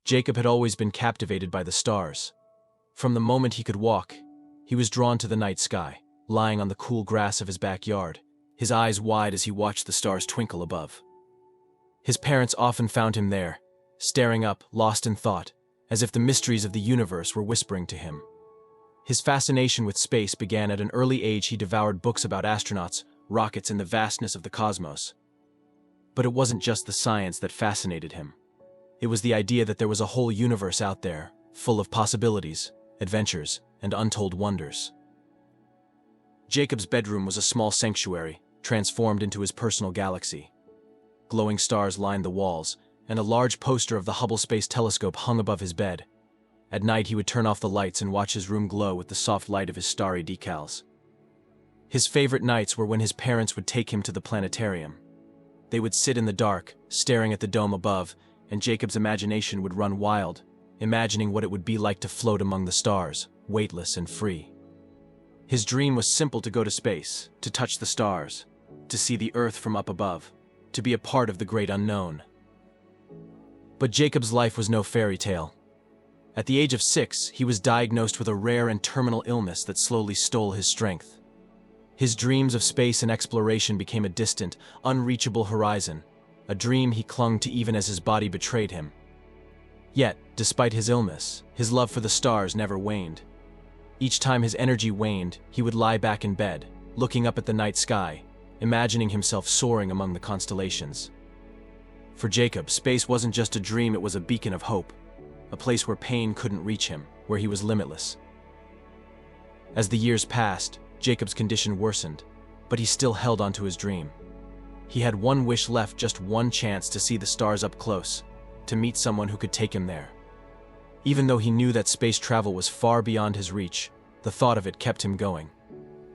Jacob had always been captivated by the stars. From the moment he could walk, he was drawn to the night sky, lying on the cool grass of his backyard, his eyes wide as he watched the stars twinkle above. His parents often found him there, staring up, lost in thought, as if the mysteries of the universe were whispering to him. His fascination with space began at an early age. He devoured books about astronauts, rockets, and the vastness of the cosmos. But it wasn't just the science that fascinated him. It was the idea that there was a whole universe out there, full of possibilities, adventures, and untold wonders. Jacob's bedroom was a small sanctuary, transformed into his personal galaxy. Glowing stars lined the walls, and a large poster of the Hubble Space Telescope hung above his bed. At night he would turn off the lights and watch his room glow with the soft light of his starry decals. His favorite nights were when his parents would take him to the planetarium. They would sit in the dark, staring at the dome above, and Jacob's imagination would run wild, imagining what it would be like to float among the stars, weightless and free. His dream was simple: to go to space, to touch the stars, to see the Earth from up above, to be a part of the great unknown. But Jacob's life was no fairy tale. At the age of 6, he was diagnosed with a rare and terminal illness that slowly stole his strength. His dreams of space and exploration became a distant, unreachable horizon, a dream he clung to even as his body betrayed him. Yet, despite his illness, his love for the stars never waned. Each time his energy waned, he would lie back in bed, looking up at the night sky, imagining himself soaring among the constellations. For Jacob, space wasn't just a dream, it was a beacon of hope, a place where pain couldn't reach him, where he was limitless. As the years passed, Jacob's condition worsened, but he still held on to his dream. He had one wish left, just one chance to see the stars up close, to meet someone who could take him there. Even though he knew that space travel was far beyond his reach, the thought of it kept him going.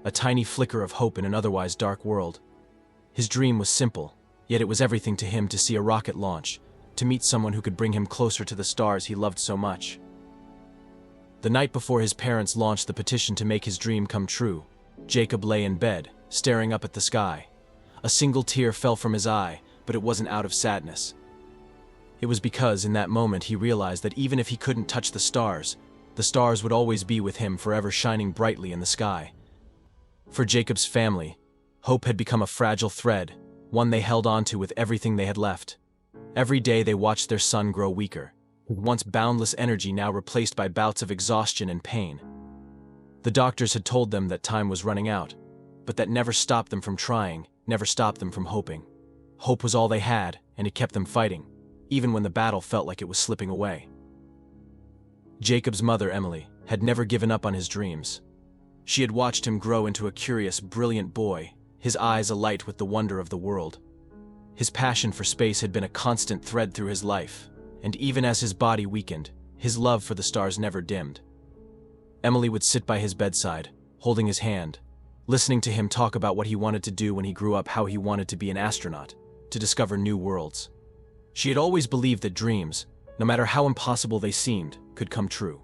A tiny flicker of hope in an otherwise dark world. His dream was simple, yet it was everything to him: to see a rocket launch, to meet someone who could bring him closer to the stars he loved so much. The night before his parents launched the petition to make his dream come true, Jacob lay in bed, staring up at the sky. A single tear fell from his eye, but it wasn't out of sadness. It was because in that moment he realized that even if he couldn't touch the stars would always be with him, forever shining brightly in the sky. For Jacob's family, hope had become a fragile thread, one they held on to with everything they had left. Every day they watched their son grow weaker, his once boundless energy now replaced by bouts of exhaustion and pain. The doctors had told them that time was running out, but that never stopped them from trying, never stopped them from hoping. Hope was all they had, and it kept them fighting, even when the battle felt like it was slipping away. Jacob's mother, Emily, had never given up on his dreams. She had watched him grow into a curious, brilliant boy, his eyes alight with the wonder of the world. His passion for space had been a constant thread through his life, and even as his body weakened, his love for the stars never dimmed. Emily would sit by his bedside, holding his hand, listening to him talk about what he wanted to do when he grew up, how he wanted to be an astronaut, to discover new worlds. She had always believed that dreams, no matter how impossible they seemed, could come true.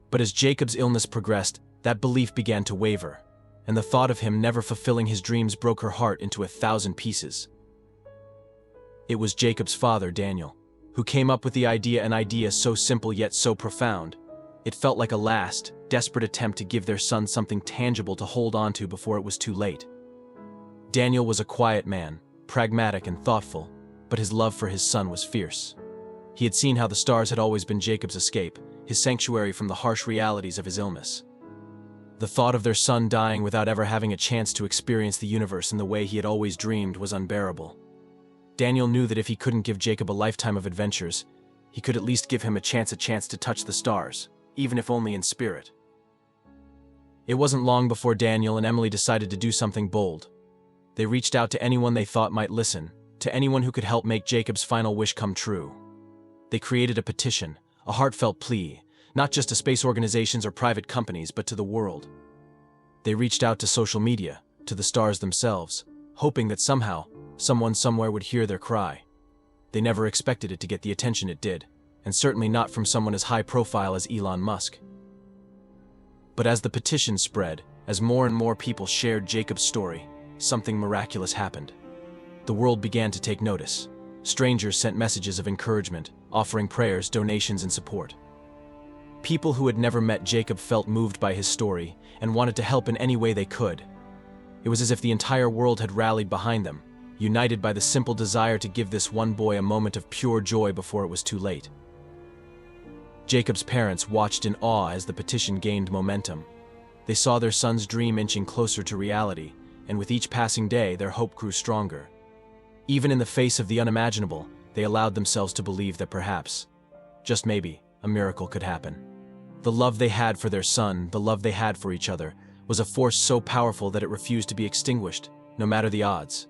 But as Jacob's illness progressed, that belief began to waver, and the thought of him never fulfilling his dreams broke her heart into 1,000 pieces. It was Jacob's father, Daniel, who came up with the idea, an idea so simple yet so profound. It felt like a last, desperate attempt to give their son something tangible to hold on to before it was too late. Daniel was a quiet man, pragmatic and thoughtful, but his love for his son was fierce. He had seen how the stars had always been Jacob's escape, his sanctuary from the harsh realities of his illness. The thought of their son dying without ever having a chance to experience the universe in the way he had always dreamed was unbearable. Daniel knew that if he couldn't give Jacob a lifetime of adventures, he could at least give him a chance to touch the stars, even if only in spirit. It wasn't long before Daniel and Emily decided to do something bold. They reached out to anyone they thought might listen, to anyone who could help make Jacob's final wish come true. They created a petition, a heartfelt plea, not just to space organizations or private companies, but to the world. They reached out to social media, to the stars themselves, hoping that somehow, someone somewhere would hear their cry. They never expected it to get the attention it did, and certainly not from someone as high profile as Elon Musk. But as the petition spread, as more and more people shared Jacob's story, something miraculous happened. The world began to take notice. Strangers sent messages of encouragement, offering prayers, donations, and support. People who had never met Jacob felt moved by his story and wanted to help in any way they could. It was as if the entire world had rallied behind them, united by the simple desire to give this one boy a moment of pure joy before it was too late. Jacob's parents watched in awe as the petition gained momentum. They saw their son's dream inching closer to reality, and with each passing day, their hope grew stronger. Even in the face of the unimaginable, they allowed themselves to believe that perhaps, just maybe, a miracle could happen. The love they had for their son, the love they had for each other, was a force so powerful that it refused to be extinguished, no matter the odds.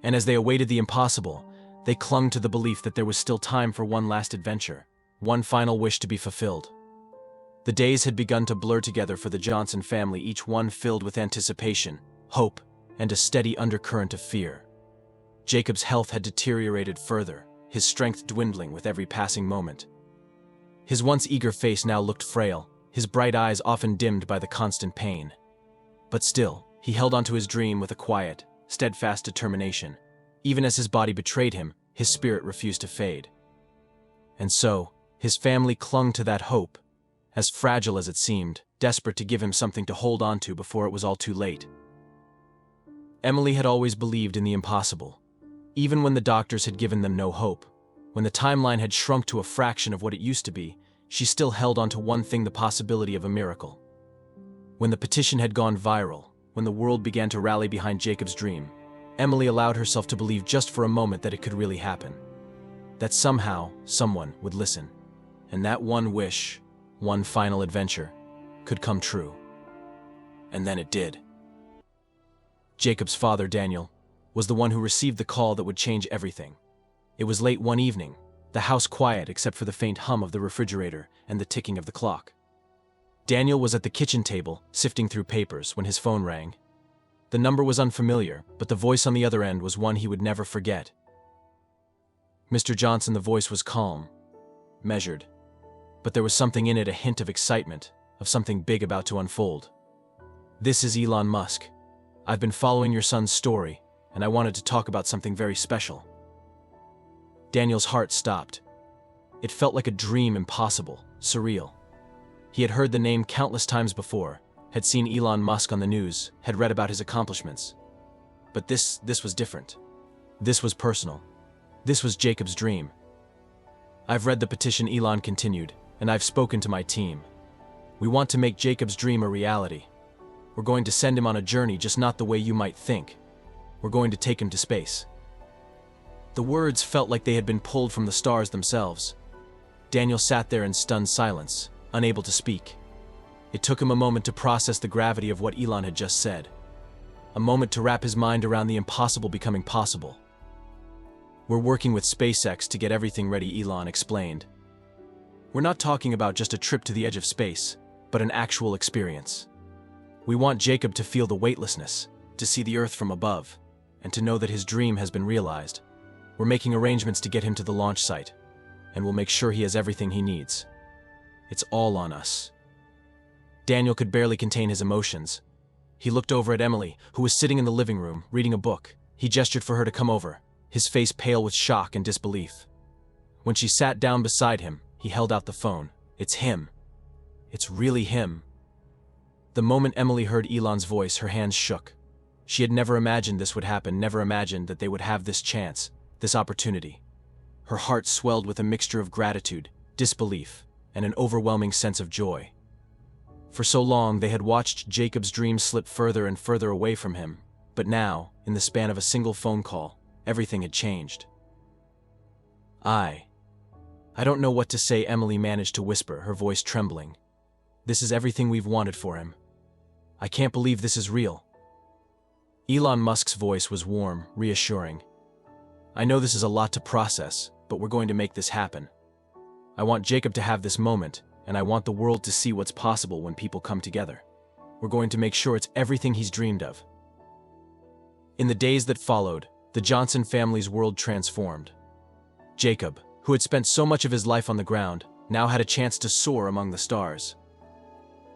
And as they awaited the impossible, they clung to the belief that there was still time for one last adventure, one final wish to be fulfilled. The days had begun to blur together for the Johnson family, each one filled with anticipation, hope, and a steady undercurrent of fear. Jacob's health had deteriorated further, his strength dwindling with every passing moment. His once eager face now looked frail, his bright eyes often dimmed by the constant pain. But still, he held onto his dream with a quiet, steadfast determination. Even as his body betrayed him, his spirit refused to fade. And so, his family clung to that hope, as fragile as it seemed, desperate to give him something to hold on to before it was all too late. Emily had always believed in the impossible, even when the doctors had given them no hope. When the timeline had shrunk to a fraction of what it used to be, she still held on to one thing: the possibility of a miracle. When the petition had gone viral, when the world began to rally behind Jacob's dream, Emily allowed herself to believe just for a moment that it could really happen. That somehow, someone would listen. And that one wish, one final adventure, could come true. And then it did. Jacob's father, Daniel, was the one who received the call that would change everything. It was late one evening, the house quiet except for the faint hum of the refrigerator and the ticking of the clock. Daniel was at the kitchen table, sifting through papers, when his phone rang. The number was unfamiliar, but the voice on the other end was one he would never forget. Mr. Johnson, the voice was calm, measured, but there was something in it, a hint of excitement, of something big about to unfold. "This is Elon Musk. I've been following your son's story, and I wanted to talk about something very special." Daniel's heart stopped. It felt like a dream, impossible, surreal. He had heard the name countless times before, had seen Elon Musk on the news, had read about his accomplishments. But this was different. This was personal. This was Jacob's dream. "I've read the petition," Elon continued, "and I've spoken to my team. We want to make Jacob's dream a reality. We're going to send him on a journey, just not the way you might think. We're going to take him to space." The words felt like they had been pulled from the stars themselves. Daniel sat there in stunned silence, unable to speak. It took him a moment to process the gravity of what Elon had just said. A moment to wrap his mind around the impossible becoming possible. "We're working with SpaceX to get everything ready," Elon explained. "We're not talking about just a trip to the edge of space, but an actual experience. We want Jacob to feel the weightlessness, to see the Earth from above, and to know that his dream has been realized. We're making arrangements to get him to the launch site, and we'll make sure he has everything he needs. It's all on us." Daniel could barely contain his emotions. He looked over at Emily, who was sitting in the living room, reading a book. He gestured for her to come over, his face pale with shock and disbelief. When she sat down beside him, he held out the phone. "It's him. It's really him." The moment Emily heard Elon's voice, her hands shook. She had never imagined this would happen, never imagined that they would have this chance, this opportunity. Her heart swelled with a mixture of gratitude, disbelief, and an overwhelming sense of joy. For so long, they had watched Jacob's dream slip further and further away from him, but now, in the span of a single phone call, everything had changed. I don't know what to say," Emily managed to whisper, her voice trembling. "This is everything we've wanted for him. I can't believe this is real." Elon Musk's voice was warm, reassuring. "I know this is a lot to process, but we're going to make this happen. I want Jacob to have this moment, and I want the world to see what's possible when people come together. We're going to make sure it's everything he's dreamed of." In the days that followed, the Johnson family's world transformed. Jacob, who had spent so much of his life on the ground, now had a chance to soar among the stars.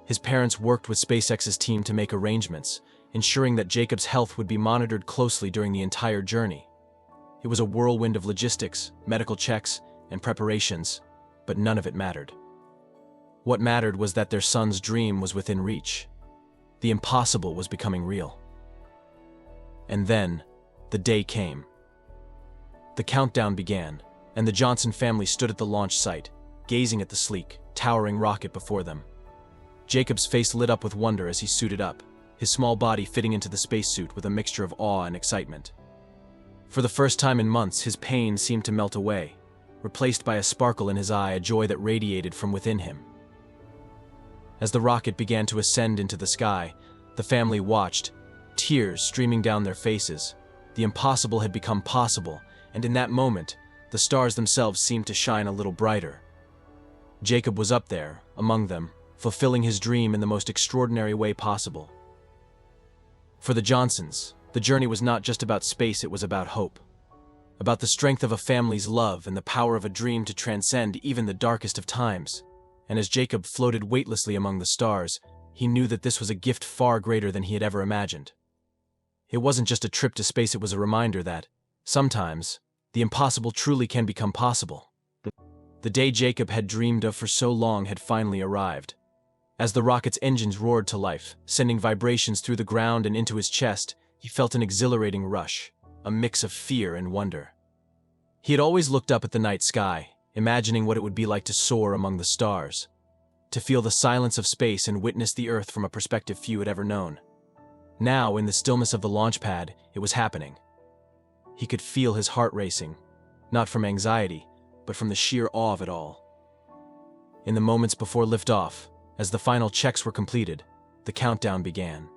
His parents worked with SpaceX's team to make arrangements, ensuring that Jacob's health would be monitored closely during the entire journey. It was a whirlwind of logistics, medical checks, and preparations, but none of it mattered. What mattered was that their son's dream was within reach. The impossible was becoming real. And then, the day came. The countdown began, and the Johnson family stood at the launch site, gazing at the sleek, towering rocket before them. Jacob's face lit up with wonder as he suited up, his small body fitting into the spacesuit with a mixture of awe and excitement. For the first time in months, his pain seemed to melt away, replaced by a sparkle in his eye, a joy that radiated from within him. As the rocket began to ascend into the sky, the family watched, tears streaming down their faces. The impossible had become possible, and in that moment, the stars themselves seemed to shine a little brighter. Jacob was up there, among them, fulfilling his dream in the most extraordinary way possible. For the Johnsons, the journey was not just about space, it was about hope. About the strength of a family's love and the power of a dream to transcend even the darkest of times. And as Jacob floated weightlessly among the stars, he knew that this was a gift far greater than he had ever imagined. It wasn't just a trip to space, it was a reminder that, sometimes, the impossible truly can become possible. The day Jacob had dreamed of for so long had finally arrived. As the rocket's engines roared to life, sending vibrations through the ground and into his chest, he felt an exhilarating rush, a mix of fear and wonder. He had always looked up at the night sky, imagining what it would be like to soar among the stars, to feel the silence of space and witness the Earth from a perspective few had ever known. Now, in the stillness of the launch pad, it was happening. He could feel his heart racing, not from anxiety, but from the sheer awe of it all. In the moments before liftoff, as the final checks were completed, the countdown began.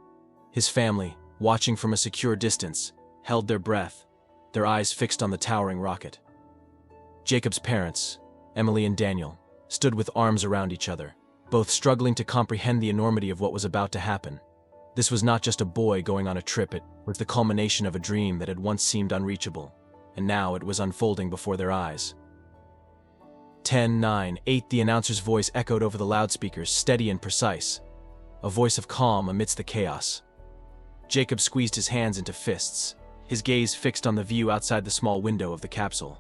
His family, watching from a secure distance, held their breath, their eyes fixed on the towering rocket. Jacob's parents, Emily and Daniel, stood with arms around each other, both struggling to comprehend the enormity of what was about to happen. This was not just a boy going on a trip, it was the culmination of a dream that had once seemed unreachable, and now it was unfolding before their eyes. 10, 9, 8, the announcer's voice echoed over the loudspeakers, steady and precise, a voice of calm amidst the chaos. Jacob squeezed his hands into fists, his gaze fixed on the view outside the small window of the capsule.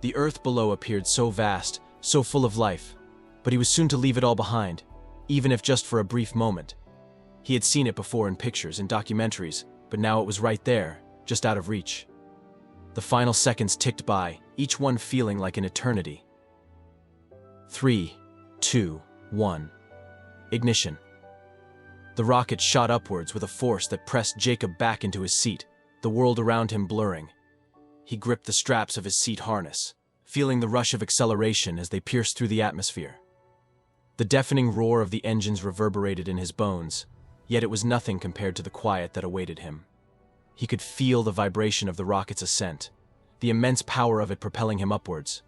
The Earth below appeared so vast, so full of life, but he was soon to leave it all behind, even if just for a brief moment. He had seen it before in pictures and documentaries, but now it was right there, just out of reach. The final seconds ticked by, each one feeling like an eternity. 3, 2, 1. Ignition. The rocket shot upwards with a force that pressed Jacob back into his seat, the world around him blurring. He gripped the straps of his seat harness, feeling the rush of acceleration as they pierced through the atmosphere. The deafening roar of the engines reverberated in his bones, yet it was nothing compared to the quiet that awaited him. He could feel the vibration of the rocket's ascent, the immense power of it propelling him upwards,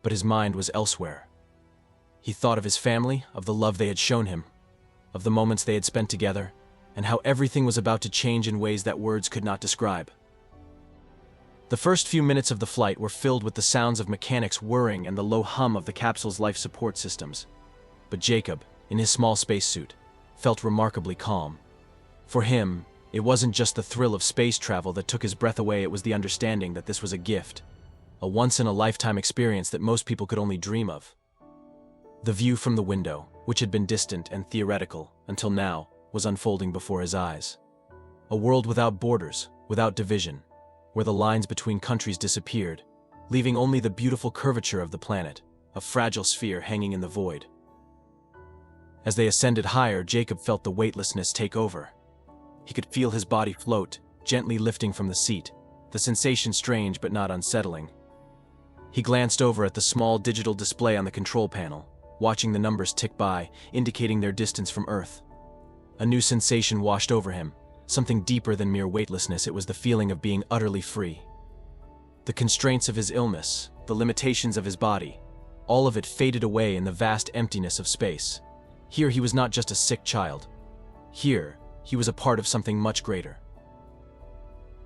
but his mind was elsewhere. He thought of his family, of the love they had shown him, of the moments they had spent together, and how everything was about to change in ways that words could not describe. The first few minutes of the flight were filled with the sounds of mechanics whirring and the low hum of the capsule's life support systems. But Jacob, in his small spacesuit, felt remarkably calm. For him, it wasn't just the thrill of space travel that took his breath away, it was the understanding that this was a gift, a once-in-a-lifetime experience that most people could only dream of. The view from the window, which had been distant and theoretical until now, was unfolding before his eyes. A world without borders, without division, where the lines between countries disappeared, leaving only the beautiful curvature of the planet, a fragile sphere hanging in the void. As they ascended higher, Jacob felt the weightlessness take over. He could feel his body float, gently lifting from the seat, the sensation strange but not unsettling. He glanced over at the small digital display on the control panel, watching the numbers tick by, indicating their distance from Earth. A new sensation washed over him, something deeper than mere weightlessness. It was the feeling of being utterly free. The constraints of his illness, the limitations of his body, all of it faded away in the vast emptiness of space. Here he was not just a sick child. Here, he was a part of something much greater.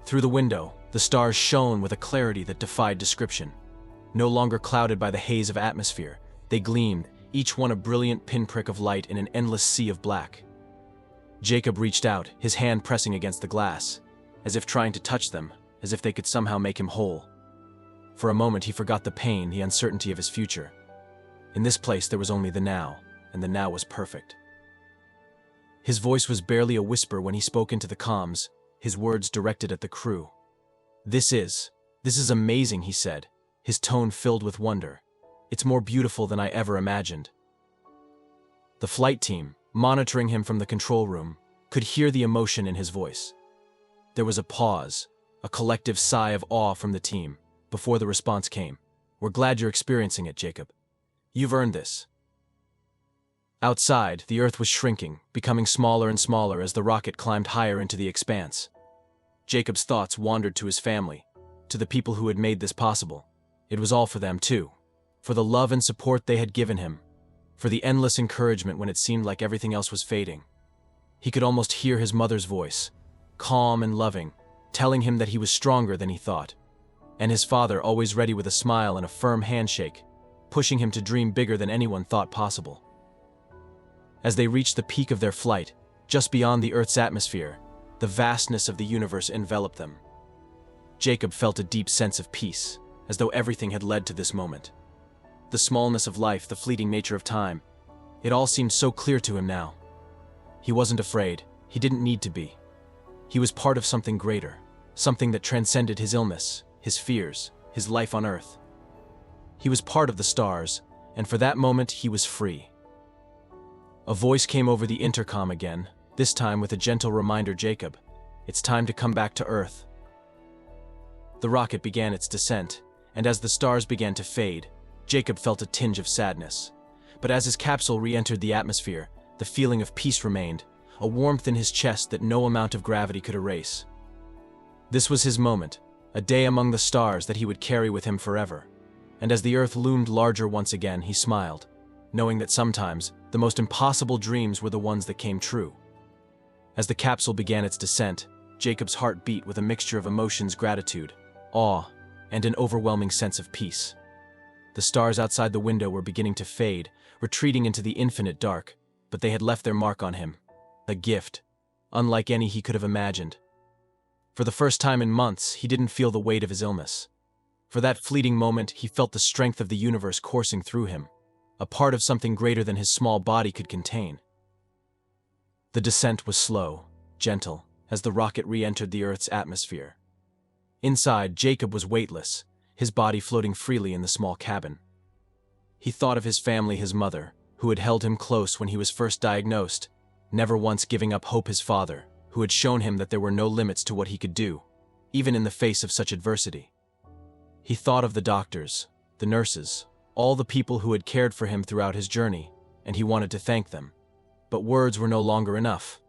Through the window, the stars shone with a clarity that defied description. No longer clouded by the haze of atmosphere, they gleamed, each one a brilliant pinprick of light in an endless sea of black. Jacob reached out, his hand pressing against the glass, as if trying to touch them, as if they could somehow make him whole. For a moment he forgot the pain, the uncertainty of his future. In this place there was only the now, and the now was perfect. His voice was barely a whisper when he spoke into the comms, his words directed at the crew. This is amazing," he said, his tone filled with wonder. "It's more beautiful than I ever imagined." The flight team, monitoring him from the control room, could hear the emotion in his voice. There was a pause, a collective sigh of awe from the team, before the response came. "We're glad you're experiencing it, Jacob. You've earned this." Outside, the Earth was shrinking, becoming smaller and smaller as the rocket climbed higher into the expanse. Jacob's thoughts wandered to his family, to the people who had made this possible. It was all for them, too. For the love and support they had given him. For the endless encouragement when it seemed like everything else was fading. He could almost hear his mother's voice, calm and loving, telling him that he was stronger than he thought. And his father, always ready with a smile and a firm handshake, pushing him to dream bigger than anyone thought possible. As they reached the peak of their flight, just beyond the Earth's atmosphere, the vastness of the universe enveloped them. Jacob felt a deep sense of peace, as though everything had led to this moment. The smallness of life, the fleeting nature of time, it all seemed so clear to him now. He wasn't afraid, he didn't need to be. He was part of something greater, something that transcended his illness, his fears, his life on Earth. He was part of the stars, and for that moment he was free. A voice came over the intercom again, this time with a gentle reminder, "Jacob, it's time to come back to Earth." The rocket began its descent, and as the stars began to fade, Jacob felt a tinge of sadness. But as his capsule re-entered the atmosphere, the feeling of peace remained, a warmth in his chest that no amount of gravity could erase. This was his moment, a day among the stars that he would carry with him forever. And as the Earth loomed larger once again, he smiled, knowing that sometimes the most impossible dreams were the ones that came true. As the capsule began its descent, Jacob's heart beat with a mixture of emotions, gratitude, awe, and an overwhelming sense of peace. The stars outside the window were beginning to fade, retreating into the infinite dark, but they had left their mark on him. A gift, unlike any he could have imagined. For the first time in months, he didn't feel the weight of his illness. For that fleeting moment, he felt the strength of the universe coursing through him, a part of something greater than his small body could contain. The descent was slow, gentle, as the rocket re-entered the Earth's atmosphere. Inside, Jacob was weightless, his body floating freely in the small cabin. He thought of his family, his mother, who had held him close when he was first diagnosed, never once giving up hope, his father, who had shown him that there were no limits to what he could do, even in the face of such adversity. He thought of the doctors, the nurses, all the people who had cared for him throughout his journey, and he wanted to thank them. But words were no longer enough.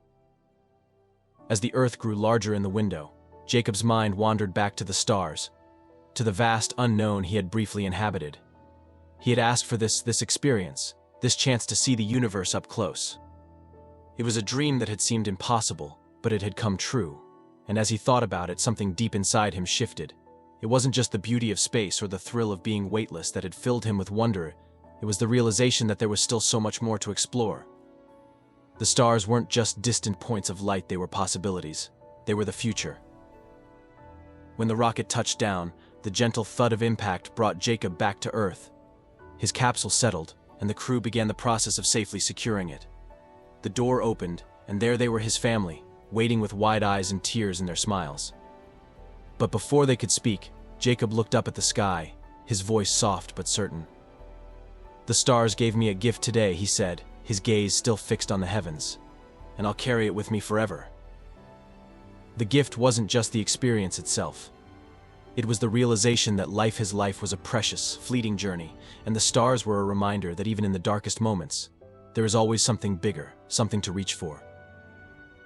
As the Earth grew larger in the window, Jacob's mind wandered back to the stars, to the vast unknown he had briefly inhabited. He had asked for this experience, this chance to see the universe up close. It was a dream that had seemed impossible, but it had come true, and as he thought about it, something deep inside him shifted. It wasn't just the beauty of space or the thrill of being weightless that had filled him with wonder, it was the realization that there was still so much more to explore. The stars weren't just distant points of light, they were possibilities. They were the future. When the rocket touched down, the gentle thud of impact brought Jacob back to Earth. His capsule settled, and the crew began the process of safely securing it. The door opened, and there they were, his family, waiting with wide eyes and tears in their smiles. But before they could speak, Jacob looked up at the sky, his voice soft but certain. "The stars gave me a gift today," he said, his gaze still fixed on the heavens, "and I'll carry it with me forever." The gift wasn't just the experience itself. It was the realization that his life was a precious, fleeting journey, and the stars were a reminder that even in the darkest moments, there is always something bigger, something to reach for.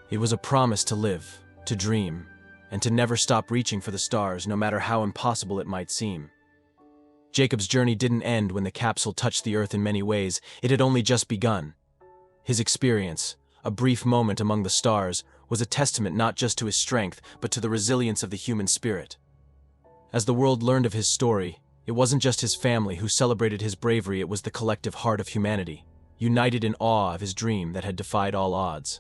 It was a promise to live, to dream, and to never stop reaching for the stars, no matter how impossible it might seem. Jacob's journey didn't end when the capsule touched the Earth. In many ways, it had only just begun. His experience, a brief moment among the stars, was a testament not just to his strength, but to the resilience of the human spirit. As the world learned of his story, it wasn't just his family who celebrated his bravery, it was the collective heart of humanity, united in awe of his dream that had defied all odds.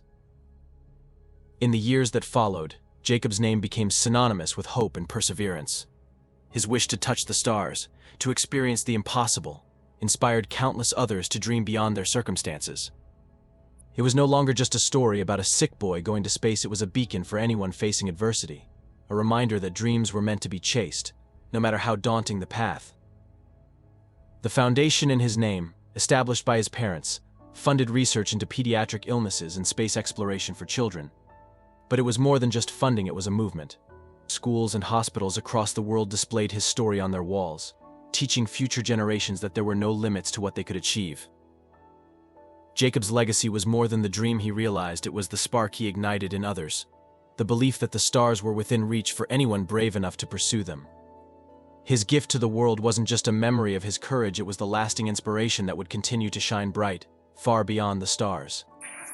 In the years that followed, Jacob's name became synonymous with hope and perseverance. His wish to touch the stars, to experience the impossible, inspired countless others to dream beyond their circumstances. It was no longer just a story about a sick boy going to space. It was a beacon for anyone facing adversity, a reminder that dreams were meant to be chased, no matter how daunting the path. The foundation in his name, established by his parents, funded research into pediatric illnesses and space exploration for children. But it was more than just funding, it was a movement. Schools and hospitals across the world displayed his story on their walls, teaching future generations that there were no limits to what they could achieve. Jacob's legacy was more than the dream he realized. It was the spark he ignited in others, the belief that the stars were within reach for anyone brave enough to pursue them. His gift to the world wasn't just a memory of his courage, it was the lasting inspiration that would continue to shine bright, far beyond the stars.